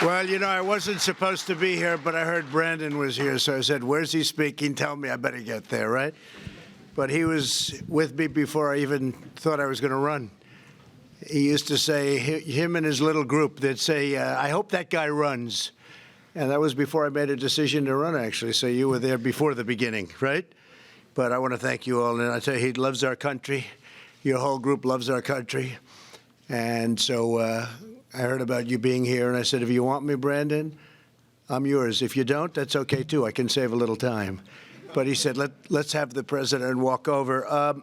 Well, you know, I wasn't supposed to be here, but I heard Brandon was here, so I said, where's he speaking? Tell me, I better get there, right? But he was with me before I even thought I was going to run. He used to say, him and his little group, they'd say, I hope that guy runs. And that was before I made a decision to run, actually. So you were there before the beginning, right? But I want to thank you all. And I tell you, he loves our country. Your whole group loves our country. And so I heard about you being here, and I said, if you want me, Brandon, I'm yours. If you don't, that's okay, too. I can save a little time. But he said, let's have the president walk over.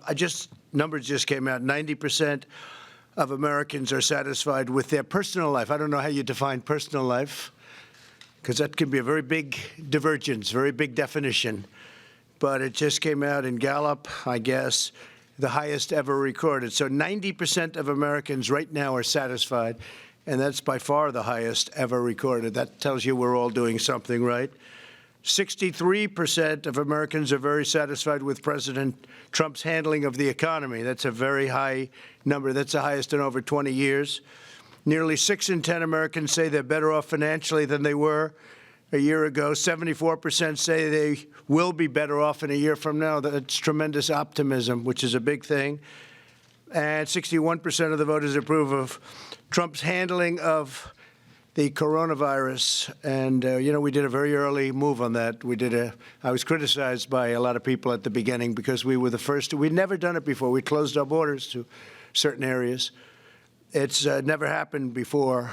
Numbers just came out. 90% of Americans are satisfied with their personal life. I don't know how you define personal life, because that can be a very big divergence, very big definition. But it just came out in Gallup, I guess, the highest ever recorded. So 90% of Americans right now are satisfied, and that's by far the highest ever recorded. That tells you we're all doing something right. 63% of Americans are very satisfied with President Trump's handling of the economy. That's a very high number. That's the highest in over 20 years. Nearly 6 in 10 Americans say they're better off financially than they were a year ago. 74% say they will be better off in a year from now. That's tremendous optimism, which is a big thing. And 61% of the voters approve of Trump's handling of the coronavirus. And, you know, we did a very early move on that. I was criticized by a lot of people at the beginning because we were the first. We'd never done it before. We closed our borders to certain areas. It's never happened before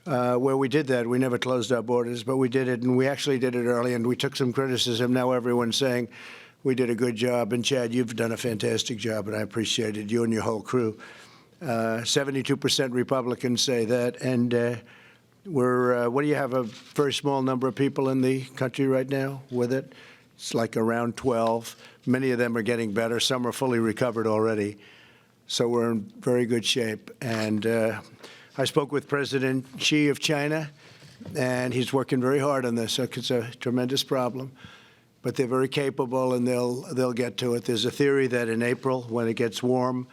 where we did that. We never closed our borders, but we did it, and we actually did it early, and we took some criticism. Now everyone's saying we did a good job. And, Chad, you've done a fantastic job, and I appreciate it, you and your whole crew. 72% Republicans say that, and what do you have, a very small number of people in the country right now with it? It's like around 12. Many of them are getting better. Some are fully recovered already. So we're in very good shape. And I spoke with President Xi of China, and he's working very hard on this. It's a tremendous problem. But they're very capable, and they'll get to it. There's a theory that in April, when it gets warm,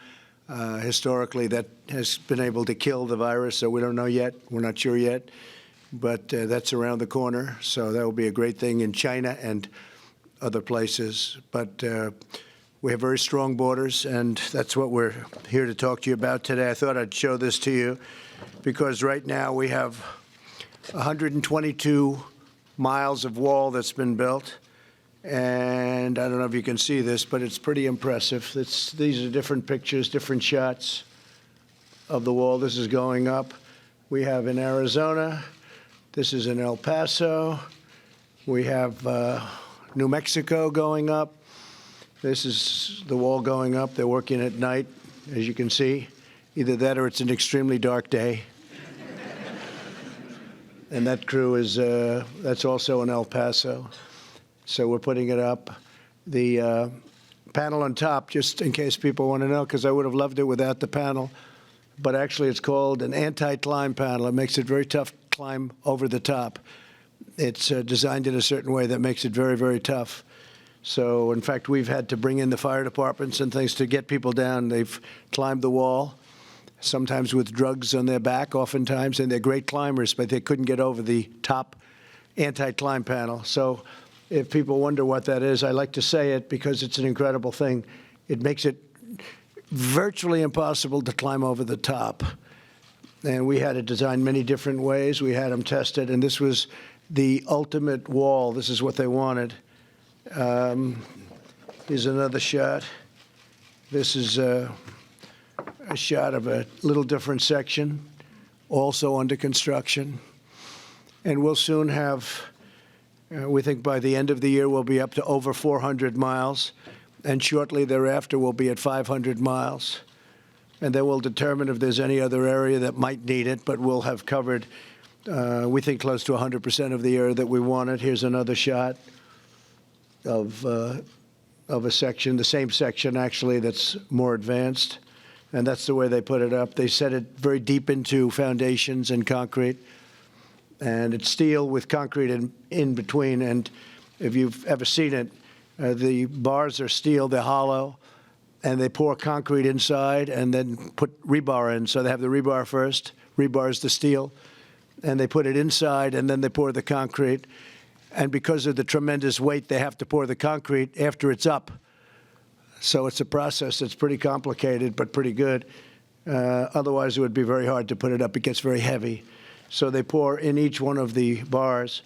historically, that has been able to kill the virus, so we don't know yet. We're not sure yet, but that's around the corner. So that will be a great thing in China and other places. But we have very strong borders, and that's what we're here to talk to you about today. I thought I'd show this to you because right now we have 122 miles of wall that's been built. And I don't know if you can see this, but it's pretty impressive. These are different pictures, different shots of the wall. This is going up. We have in Arizona. This is in El Paso. We have New Mexico going up. This is the wall going up. They're working at night, as you can see. Either that or it's an extremely dark day. And that crew is, that's also in El Paso. So we're putting it up. The panel on top, just in case people want to know, because I would have loved it without the panel, but actually it's called an anti-climb panel. It makes it very tough to climb over the top. It's designed in a certain way that makes it very, very tough. So, in fact, we've had to bring in the fire departments and things to get people down. They've climbed the wall, sometimes with drugs on their back, oftentimes, and they're great climbers, but they couldn't get over the top anti-climb panel. So if people wonder what that is, I like to say it because it's an incredible thing. It makes it virtually impossible to climb over the top. And we had it designed many different ways. We had them tested, and this was the ultimate wall. This is what they wanted. Here's another shot. This is a shot of a little different section, also under construction. And we'll soon have, we think by the end of the year, we'll be up to over 400 miles. And shortly thereafter, we'll be at 500 miles. And then we'll determine if there's any other area that might need it, but we'll have covered, we think, close to 100% of the area that we wanted. Here's another shot of a section, the same section, actually, that's more advanced. And that's the way they put it up. They set it very deep into foundations and concrete. And it's steel with concrete in between. And if you've ever seen it, the bars are steel, they're hollow, and they pour concrete inside and then put rebar in. So they have the rebar first. Rebar is the steel. and they put it inside, and then they pour the concrete. And because of the tremendous weight, they have to pour the concrete after it's up. So it's a process that's pretty complicated, but pretty good. Otherwise, it would be very hard to put it up. It gets very heavy. So they pour in each one of the bars.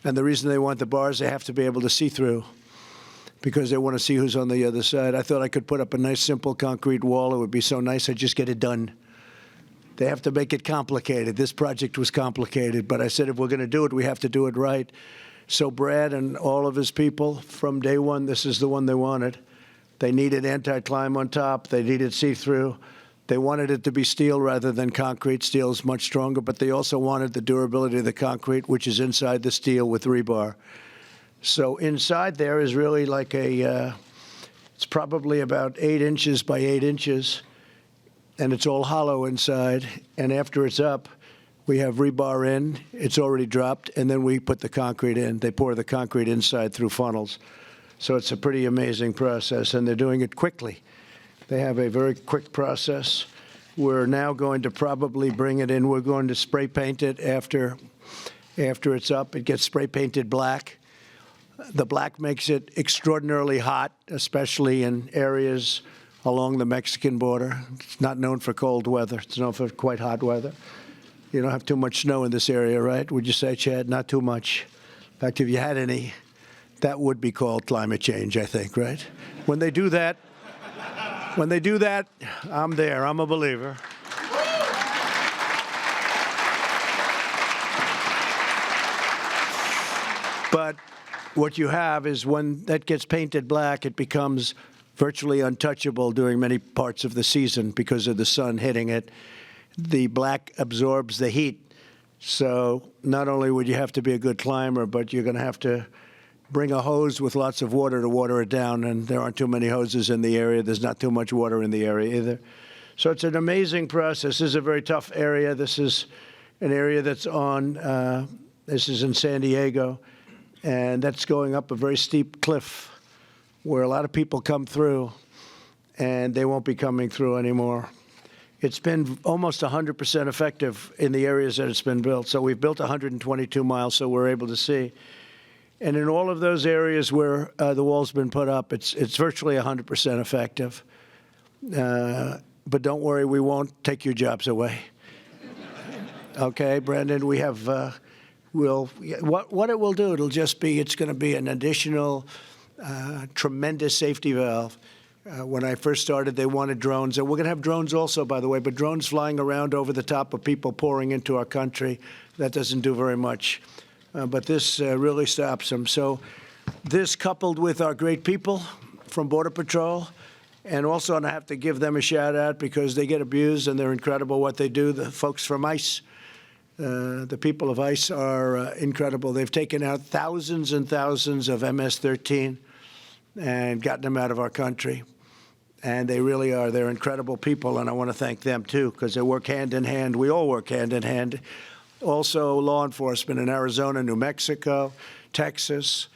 And the reason they want the bars, they have to be able to see through, because they want to see who's on the other side. I thought I could put up a nice, simple concrete wall. It would be so nice, I'd just get it done. They have to make it complicated. This project was complicated, but I said if we're going to do it, we have to do it right. So Brad and all of his people, from day one, this is the one they wanted. They needed anti-climb on top. They needed see-through. They wanted it to be steel rather than concrete. Steel is much stronger, but they also wanted the durability of the concrete, which is inside the steel with rebar. So inside there is really like it's probably about 8 inches by 8 inches, and it's all hollow inside. And after it's up, we have rebar in. It's already dropped, and then we put the concrete in. They pour the concrete inside through funnels. So it's a pretty amazing process, and they're doing it quickly. They have a very quick process. We're now going to probably bring it in. We're going to spray paint it after it's up. It gets spray painted black. The black makes it extraordinarily hot, especially in areas along the Mexican border. It's not known for cold weather. It's known for quite hot weather. You don't have too much snow in this area, right? Would you say, Chad? Not too much. In fact, if you had any, that would be called climate change, I think, right? When they do that, I'm there. I'm a believer. But what you have is when that gets painted black, it becomes virtually untouchable during many parts of the season because of the sun hitting it. The black absorbs the heat. So not only would you have to be a good climber, but you're going to have to bring a hose with lots of water to water it down, and there aren't too many hoses in the area. There's not too much water in the area either. So it's an amazing process. This is a very tough area. This is an area that's this is in San Diego, and that's going up a very steep cliff where a lot of people come through, and they won't be coming through anymore. It's been almost 100% effective in the areas that it's been built. So we've built 122 miles, so we're able to see. And in all of those areas where the wall's been put up, it's virtually 100% effective. But don't worry, we won't take your jobs away. Okay, Brandon, we have, what it will do, it's going to be an additional tremendous safety valve. When I first started, they wanted drones. And we're going to have drones also, by the way, but drones flying around over the top of people pouring into our country, that doesn't do very much. But this really stops them. So this, coupled with our great people from Border Patrol, and also, and I have to give them a shout out because they get abused and they're incredible what they do, the folks from ICE. The people of ICE are incredible. They've taken out thousands and thousands of MS-13 and gotten them out of our country. And they really are. They're incredible people, and I want to thank them, too, because they work hand in hand. We all work hand in hand. Also, law enforcement in Arizona, New Mexico, Texas.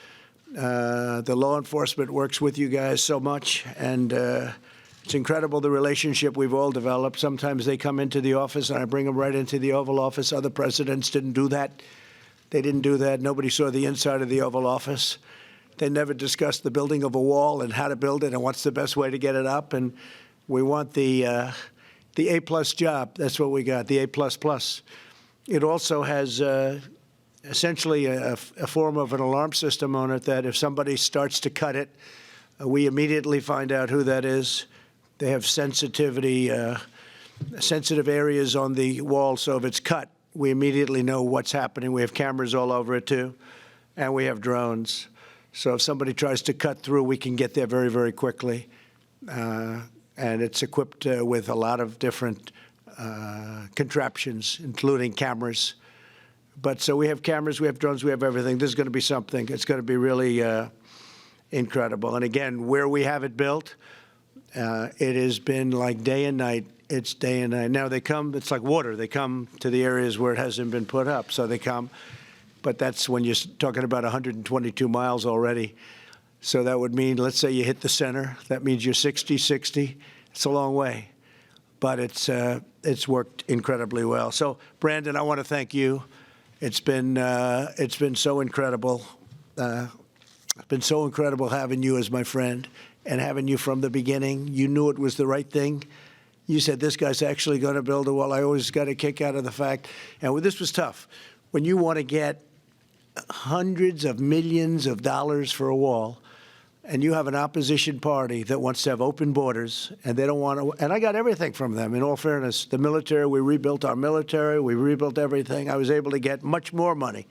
The law enforcement works with you guys so much, and it's incredible the relationship we've all developed. Sometimes they come into the office, and I bring them right into the Oval Office. Other presidents didn't do that. They didn't do that. Nobody saw the inside of the Oval Office. They never discussed the building of a wall and how to build it and what's the best way to get it up. And we want the A-plus job. That's what we got, the A++. It also has essentially a form of an alarm system on it that if somebody starts to cut it, we immediately find out who that is. They have sensitive areas on the wall, so if it's cut, we immediately know what's happening. We have cameras all over it, too, and we have drones. So if somebody tries to cut through, we can get there very, very quickly. And it's equipped with a lot of different contraptions, including cameras. But so we have cameras, we have drones, we have everything. This is going to be something. It's going to be really incredible. And again, where we have it built, it has been like day and night. It's day and night. Now they come, it's like water. They come to the areas where it hasn't been put up. So they come. But that's when you're talking about 122 miles already. So that would mean, let's say you hit the center. That means you're 60-60. It's a long way. But it's worked incredibly well. So, Brandon, I want to thank you. It's been so incredible. It's been so incredible having you as my friend and having you from the beginning. You knew it was the right thing. You said, this guy's actually going to build a wall. I always got a kick out of the fact, and this was tough. When you want to get hundreds of millions of dollars for a wall, and you have an opposition party that wants to have open borders, and they don't want to, and I got everything from them, in all fairness. The military, we rebuilt our military, we rebuilt everything. I was able to get much more money.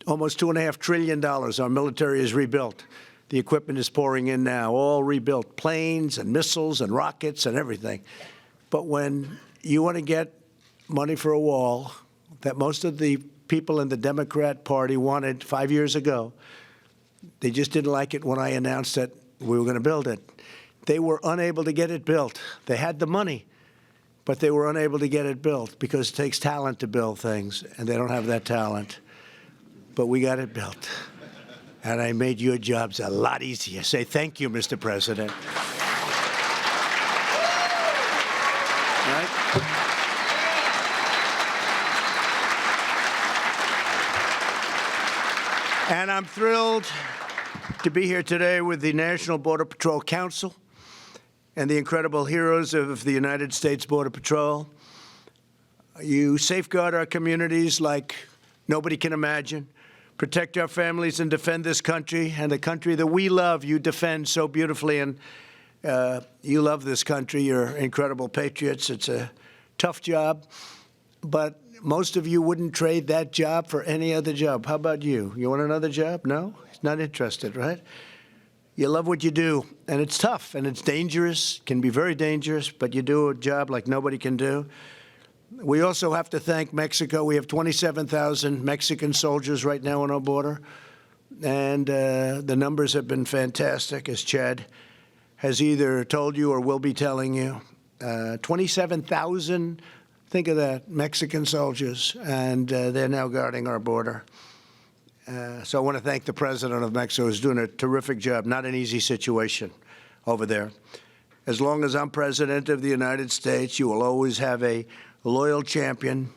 Almost $2.5 trillion our military is rebuilt. The equipment is pouring in now, all rebuilt, planes and missiles and rockets and everything. But when you want to get money for a wall that most of the people in the Democrat Party wanted 5 years ago, they just didn't like it when I announced that we were going to build it. They were unable to get it built. They had the money, but they were unable to get it built because it takes talent to build things, and they don't have that talent. But we got it built. And I made your jobs a lot easier. Say thank you, Mr. President. Right? And I'm thrilled to be here today with the National Border Patrol Council and the incredible heroes of the United States Border Patrol. You safeguard our communities like nobody can imagine. Protect our families and defend this country, and the country that we love, you defend so beautifully. And you love this country. You're incredible patriots. It's a tough job, but most of you wouldn't trade that job for any other job. How about you? You want another job? No? Not interested, right? You love what you do, and it's tough, and it's dangerous, can be very dangerous, but you do a job like nobody can do. We also have to thank Mexico. We have 27,000 Mexican soldiers right now on our border, and the numbers have been fantastic, as Chad has either told you or will be telling you. 27,000, think of that, Mexican soldiers, and they're now guarding our border. So I want to thank the President of Mexico, who's doing a terrific job. Not an easy situation over there. As long as I'm President of the United States, you will always have a loyal champion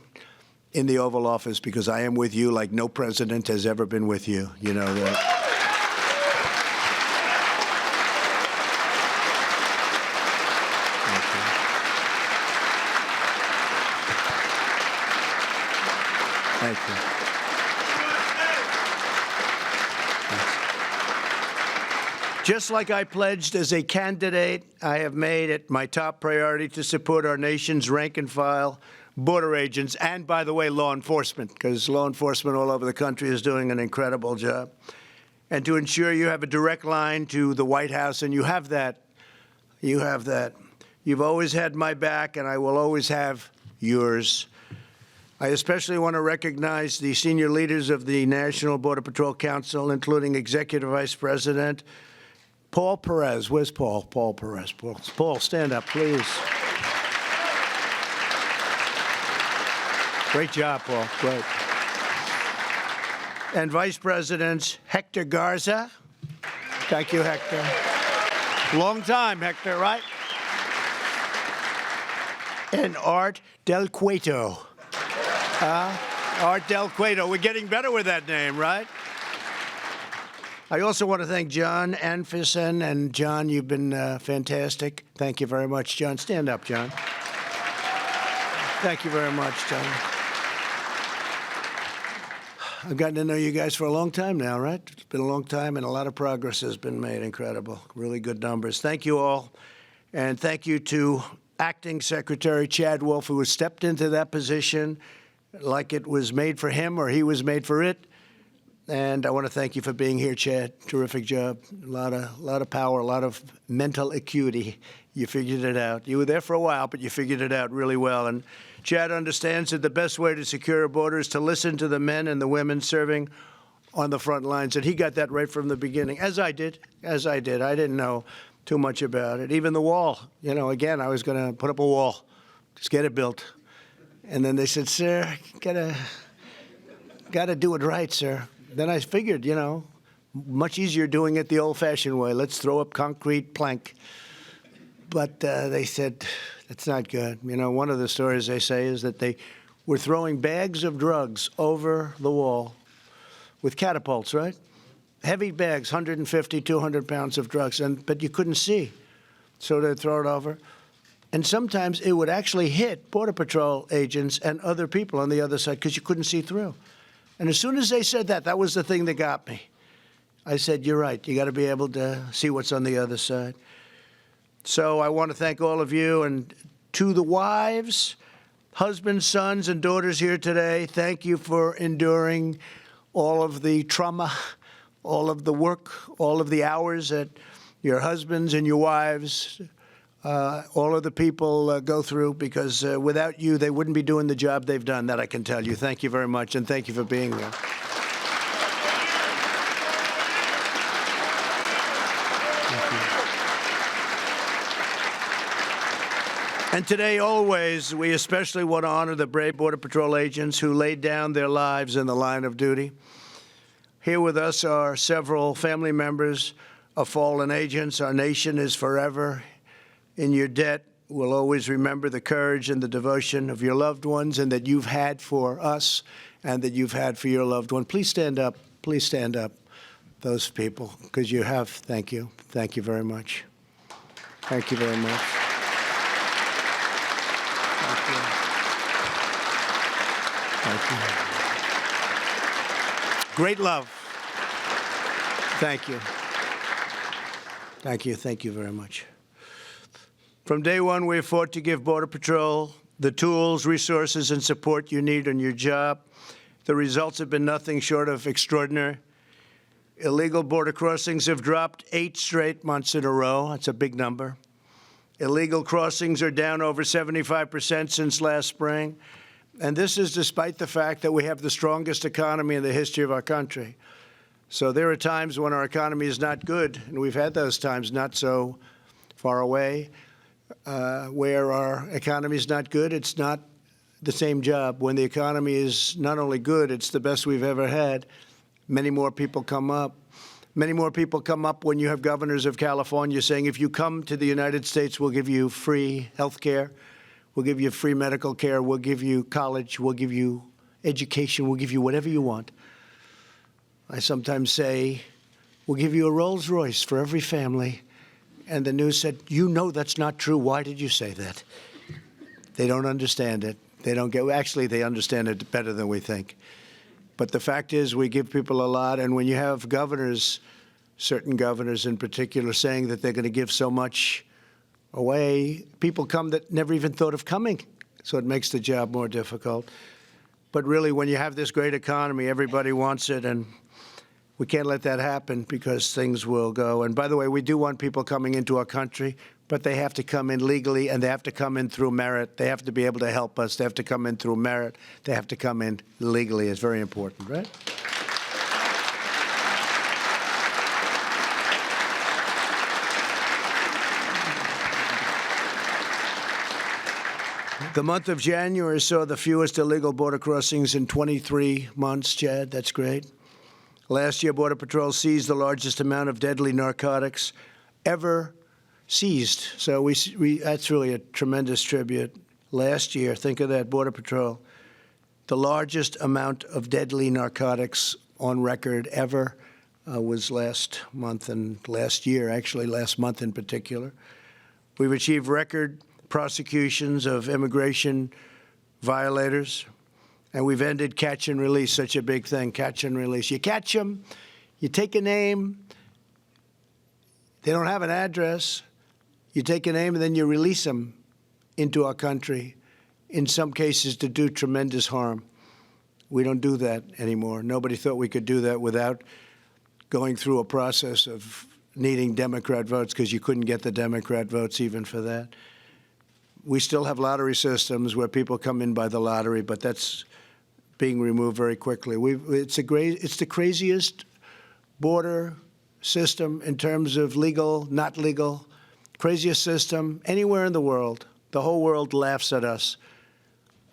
in the Oval Office, because I am with you like no president has ever been with you. You know that. Thank you. Just like I pledged as a candidate, I have made it my top priority to support our nation's rank-and-file border agents and, by the way, law enforcement, because law enforcement all over the country is doing an incredible job, and to ensure you have a direct line to the White House, and you have that. You have that. You've always had my back, and I will always have yours. I especially want to recognize the senior leaders of the National Border Patrol Council, including Executive Vice President Paul Perez. Where's Paul? Paul Perez. Paul, stand up, please. Great job, Paul. Great. And Vice Presidents Hector Garza. Thank you, Hector. Long time, Hector, right? And Art Del Cueto. Art Del Cueto. We're getting better with that name, right? I also want to thank John Anfison. And John, you've been fantastic. Thank you very much, John. Stand up, John. Thank you very much, John. I've gotten to know you guys for a long time now, right? It's been a long time, and a lot of progress has been made. Incredible. Really good numbers. Thank you all. And thank you to Acting Secretary Chad Wolf, who has stepped into that position like it was made for him or he was made for it. And I want to thank you for being here, Chad. Terrific job. A lot of power, a lot of mental acuity. You figured it out. You were there for a while, but you figured it out really well. And Chad understands that the best way to secure a border is to listen to the men and the women serving on the front lines. And he got that right from the beginning, as I did. I didn't know too much about it. Even the wall. You know, again, I was going to put up a wall. Just get it built. And then they said, sir, gotta do it right, sir. Then I figured, you know, much easier doing it the old-fashioned way. Let's throw up concrete plank. But they said, that's not good. You know, one of the stories they say is that they were throwing bags of drugs over the wall with catapults, right? Heavy bags, 150, 200 pounds of drugs, but you couldn't see. So they'd throw it over. And sometimes it would actually hit Border Patrol agents and other people on the other side because you couldn't see through. And as soon as they said that, that was the thing that got me. I said, you're right. You got to be able to see what's on the other side. So I want to thank all of you. And to the wives, husbands, sons, and daughters here today, thank you for enduring all of the trauma, all of the work, all of the hours that your husbands and your wives, all of the people go through, because without you, they wouldn't be doing the job they've done, that I can tell you. Thank you very much, and thank you for being there. And today, always, we especially want to honor the brave Border Patrol agents who laid down their lives in the line of duty. Here with us are several family members of fallen agents. Our nation is forever in your debt. We'll always remember the courage and the devotion of your loved ones, and that you've had for us and that you've had for your loved one. Please stand up. Please stand up, those people, because you have. Thank you. Thank you very much. Thank you very much. Thank you. Great love. Thank you. Thank you. Thank you very much. From day one, we have fought to give Border Patrol the tools, resources, and support you need on your job. The results have been nothing short of extraordinary. Illegal border crossings have dropped 8 straight months in a row. That's a big number. Illegal crossings are down over 75% since last spring. And this is despite the fact that we have the strongest economy in the history of our country. So there are times when our economy is not good, and we've had those times not so far away, where our economy is not good. It's not the same job. When the economy is not only good, it's the best we've ever had. Many more people come up. Many more people come up when you have governors of California saying, if you come to the United States, we'll give you free health care. We'll give you free medical care. We'll give you college. We'll give you education. We'll give you whatever you want. I sometimes say, we'll give you a Rolls Royce for every family. And the news said, you know that's not true. Why did you say that? They don't understand it. They don't get, actually, they understand it better than we think. But the fact is, we give people a lot. And when you have governors, certain governors in particular, saying that they're going to give so much away, people come that never even thought of coming. So it makes the job more difficult. But really, when you have this great economy, everybody wants it, and we can't let that happen because things will go. And by the way, we do want people coming into our country, but they have to come in legally, and they have to come in through merit. They have to be able to help us. They have to come in through merit. They have to come in legally. It's very important, right? The month of January saw the fewest illegal border crossings in 23 months, Chad. That's great. Last year, Border Patrol seized the largest amount of deadly narcotics ever seized. So that's really a tremendous tribute. Last year, think of that, Border Patrol, the largest amount of deadly narcotics on record ever was last month and last year, actually last month in particular. We've achieved record prosecutions of immigration violators, and we've ended catch and release, such a big thing, catch and release. You catch them, you take a name, they don't have an address, you take a name and then you release them into our country, in some cases to do tremendous harm. We don't do that anymore. Nobody thought we could do that without going through a process of needing Democrat votes, because you couldn't get the Democrat votes even for that. We still have lottery systems where people come in by the lottery, but that's being removed very quickly. It's the craziest border system in terms of legal, not legal, craziest system anywhere in the world. The whole world laughs at us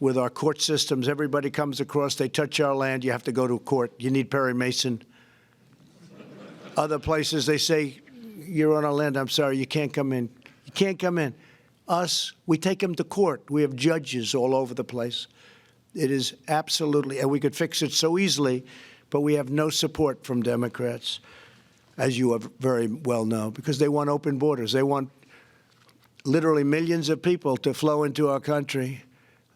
with our court systems. Everybody comes across, they touch our land, you have to go to court. You need Perry Mason. Other places, they say, you're on our land, I'm sorry, you can't come in. You can't come in. Us, we take them to court. We have judges all over the place. It is absolutely, and we could fix it so easily, but we have no support from Democrats, as you very well know, because they want open borders. They want literally millions of people to flow into our country.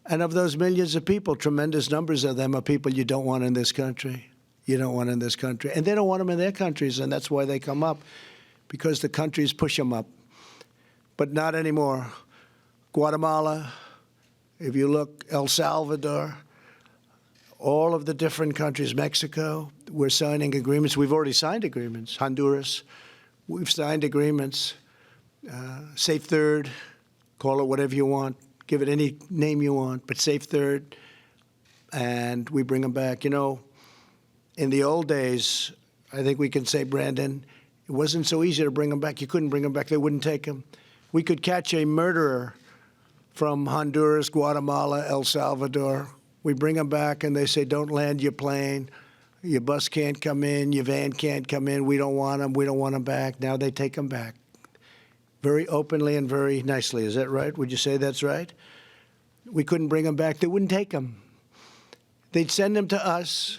And of those millions of people, tremendous numbers of them are people you don't want in this country. You don't want in this country. And they don't want them in their countries, and that's why they come up, because the countries push them up. But not anymore. Guatemala, if you look, El Salvador, all of the different countries, Mexico, we're signing agreements. We've already signed agreements. Honduras, we've signed agreements. Safe Third, call it whatever you want, give it any name you want, but Safe Third, and we bring them back. You know, in the old days, I think we can say, Brandon, it wasn't so easy to bring them back. You couldn't bring them back. They wouldn't take them. We could catch a murderer from Honduras, Guatemala, El Salvador. We bring them back, and they say, don't land your plane. Your bus can't come in. Your van can't come in. We don't want them. We don't want them back. Now they take them back. Very openly and very nicely. Is that right? Would you say that's right? We couldn't bring them back. They wouldn't take them. They'd send them to us.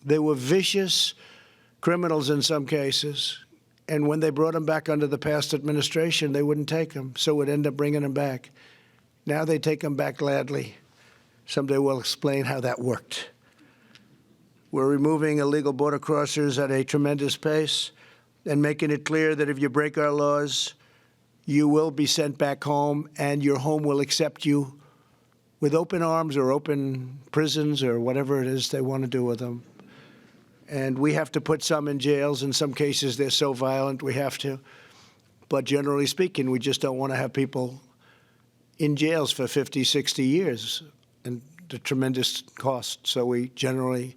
They were vicious criminals in some cases. And when they brought them back under the past administration, they wouldn't take them. So we'd end up bringing them back. Now they take them back gladly. Someday we'll explain how that worked. We're removing illegal border crossers at a tremendous pace and making it clear that if you break our laws, you will be sent back home, and your home will accept you with open arms or open prisons or whatever it is they want to do with them. And we have to put some in jails. In some cases, they're so violent we have to. But generally speaking, we just don't want to have people in jails for 50, 60 years and the tremendous cost. So we generally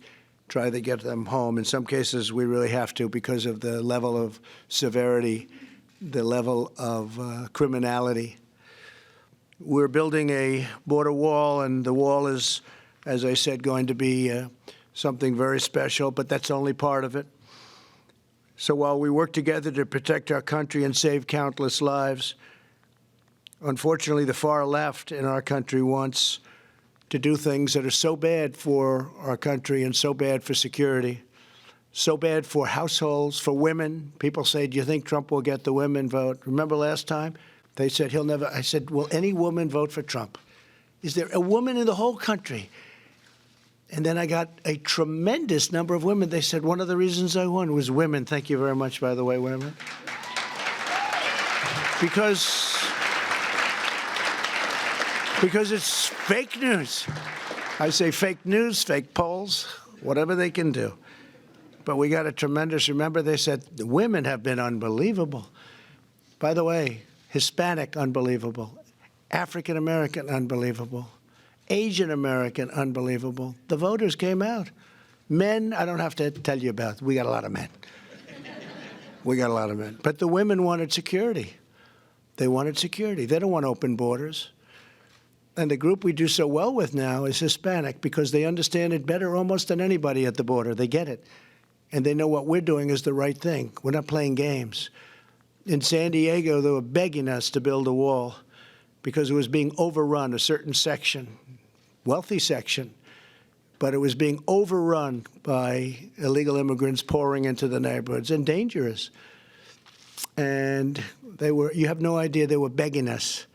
try to get them home. In some cases, we really have to because of the level of severity, the level of criminality. We're building a border wall, and the wall is, as I said, going to be something very special, but that's only part of it. So while we work together to protect our country and save countless lives, unfortunately, the far left in our country wants to do things that are so bad for our country and so bad for security, so bad for households, for women. People say, do you think Trump will get the women vote? Remember last time? They said he'll never. I said, will any woman vote for Trump? Is there a woman in the whole country? And then I got a tremendous number of women. They said one of the reasons I won was women. Thank you very much, by the way, women. Because it's fake news. I say fake news, fake polls, whatever they can do. But we got a tremendous, remember they said the women have been unbelievable. By the way, Hispanic, unbelievable. African American, unbelievable. Asian American, unbelievable. The voters came out. Men, I don't have to tell you about. We got a lot of men. We got a lot of men. But the women wanted security. They wanted security. They don't want open borders. And the group we do so well with now is Hispanic because they understand it better almost than anybody at the border. They get it. And they know what we're doing is the right thing. We're not playing games. In San Diego, they were begging us to build a wall because it was being overrun, a certain section, wealthy section, but it was being overrun by illegal immigrants pouring into the neighborhoods and dangerous. And they were, you have no idea, they were begging us.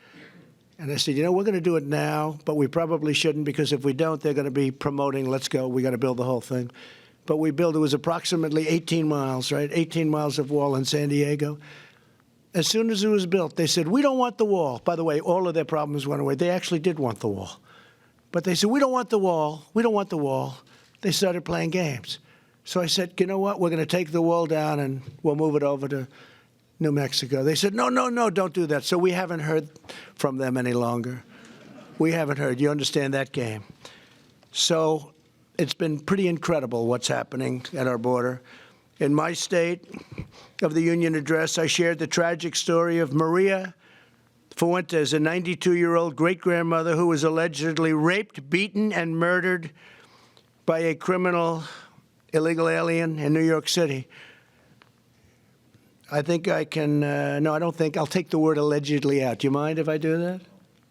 And I said, you know, we're going to do it now, but we probably shouldn't because if we don't, they're going to be promoting, let's go, we got to build the whole thing. But we built, it was approximately 18 miles, right? 18 miles of wall in San Diego. As soon as it was built, they said, we don't want the wall. By the way, all of their problems went away. They actually did want the wall. But they said, we don't want the wall. We don't want the wall. They started playing games. So I said, you know what? We're going to take the wall down and we'll move it over to New Mexico. They said, no, no, no, don't do that. So we haven't heard from them any longer. We haven't heard. You understand that game. So it's been pretty incredible what's happening at our border. In my State of the Union address, I shared the tragic story of Maria Fuentes, a 92-year-old great-grandmother who was allegedly raped, beaten, and murdered by a criminal illegal alien in New York City. I think I can, no, I don't think, I'll take the word allegedly out. Do you mind if I do that?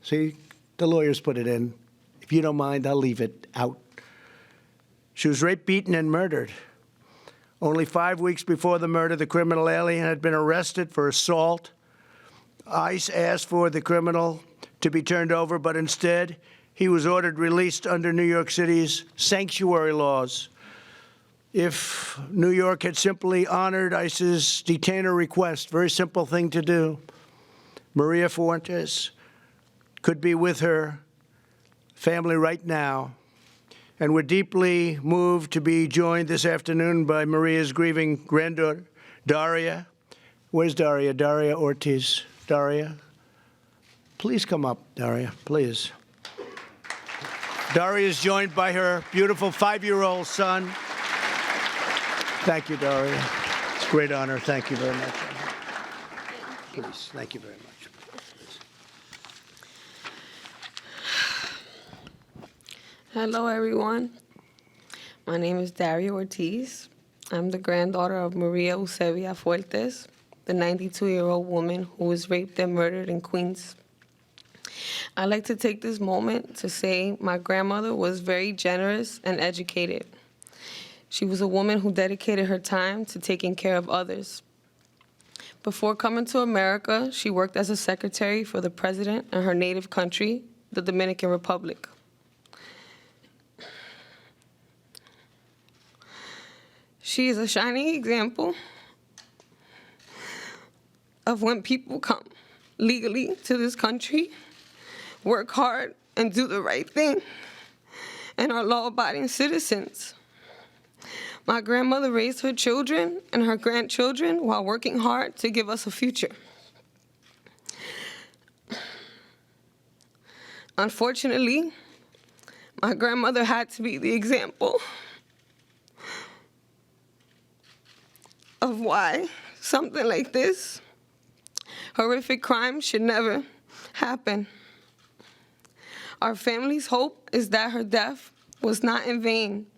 See, the lawyers put it in. If you don't mind, I'll leave it out. She was raped, beaten, and murdered. Only 5 weeks before the murder, the criminal alien had been arrested for assault. ICE asked for the criminal to be turned over, but instead, he was ordered released under New York City's sanctuary laws. If New York had simply honored ICE's detainer request, very simple thing to do, Maria Fuentes could be with her family right now. And we're deeply moved to be joined this afternoon by Maria's grieving granddaughter, Daria. Where's Daria? Daria Ortiz. Daria, please come up, Daria, please. Daria is joined by her beautiful 5-year-old son. Thank you, Daria. It's a great honor. Thank you very much. Please, thank you very much. Hello, everyone. My name is Daria Ortiz. I'm the granddaughter of Maria Eusebia Fuentes, the 92-year-old woman who was raped and murdered in Queens. I'd like to take this moment to say my grandmother was very generous and educated. She was a woman who dedicated her time to taking care of others. Before coming to America, she worked as a secretary for the president in her native country, the Dominican Republic. She is a shining example of when people come legally to this country, work hard, and do the right thing, and are law-abiding citizens. My grandmother raised her children and her grandchildren while working hard to give us a future. Unfortunately, my grandmother had to be the example of why something like this, horrific crime, should never happen. Our family's hope is that her death was not in vain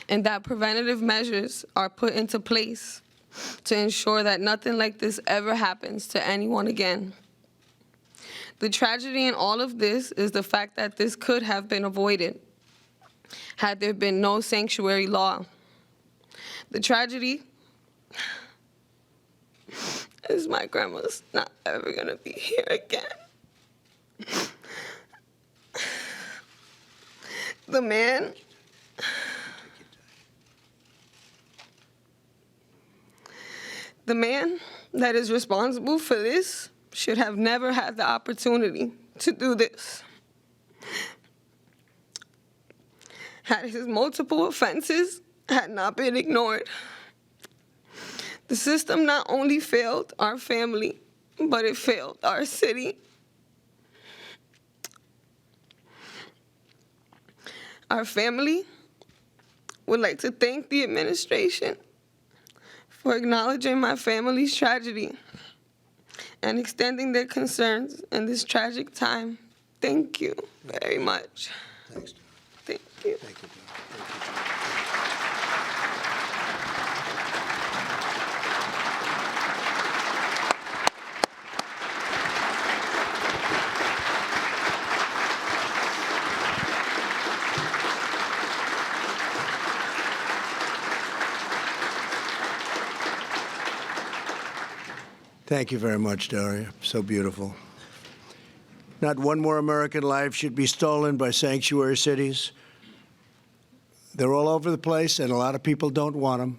and that preventative measures are put into place to ensure that nothing like this ever happens to anyone again. The tragedy in all of this is the fact that this could have been avoided had there been no sanctuary law. The tragedy is my grandma's not ever gonna be here again. The man that is responsible for this should have never had the opportunity to do this. Had his multiple offenses had not been ignored, the system not only failed our family, but it failed our city. Our family would like to thank the administration for acknowledging my family's tragedy and extending their concerns in this tragic time. Thank you very much. Thanks. Thank you. Thank you. Thank you very much, Daria. So beautiful. Not one more American life should be stolen by sanctuary cities. They're all over the place, and a lot of people don't want them.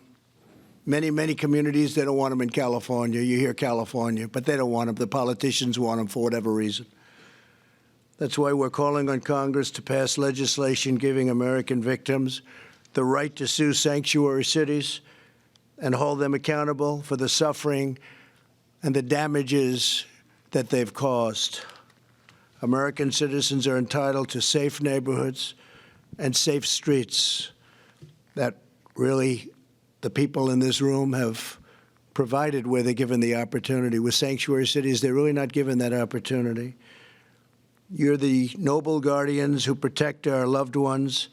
Many communities, they don't want them in California. You hear California, but they don't want them. The politicians want them for whatever reason. That's why we're calling on Congress to pass legislation giving American victims the right to sue sanctuary cities and hold them accountable for the suffering and the damages that they've caused. American citizens are entitled to safe neighborhoods and safe streets that really the people in this room have provided where they're given the opportunity. With sanctuary cities, they're really not given that opportunity. You're the noble guardians who protect our loved ones,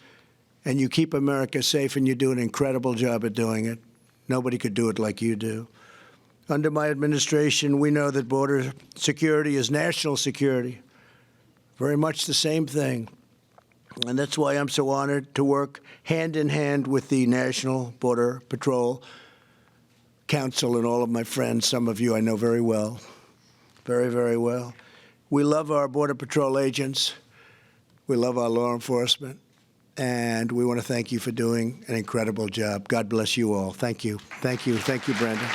and you keep America safe, and you do an incredible job at doing it. Nobody could do it like you do. Under my administration, we know that border security is national security. Very much the same thing. And that's why I'm so honored to work hand in hand with the National Border Patrol Council and all of my friends. Some of you I know very well, very, very well. We love our Border Patrol agents. We love our law enforcement. And we want to thank you for doing an incredible job. God bless you all. Thank you. Thank you. Thank you, Brandon.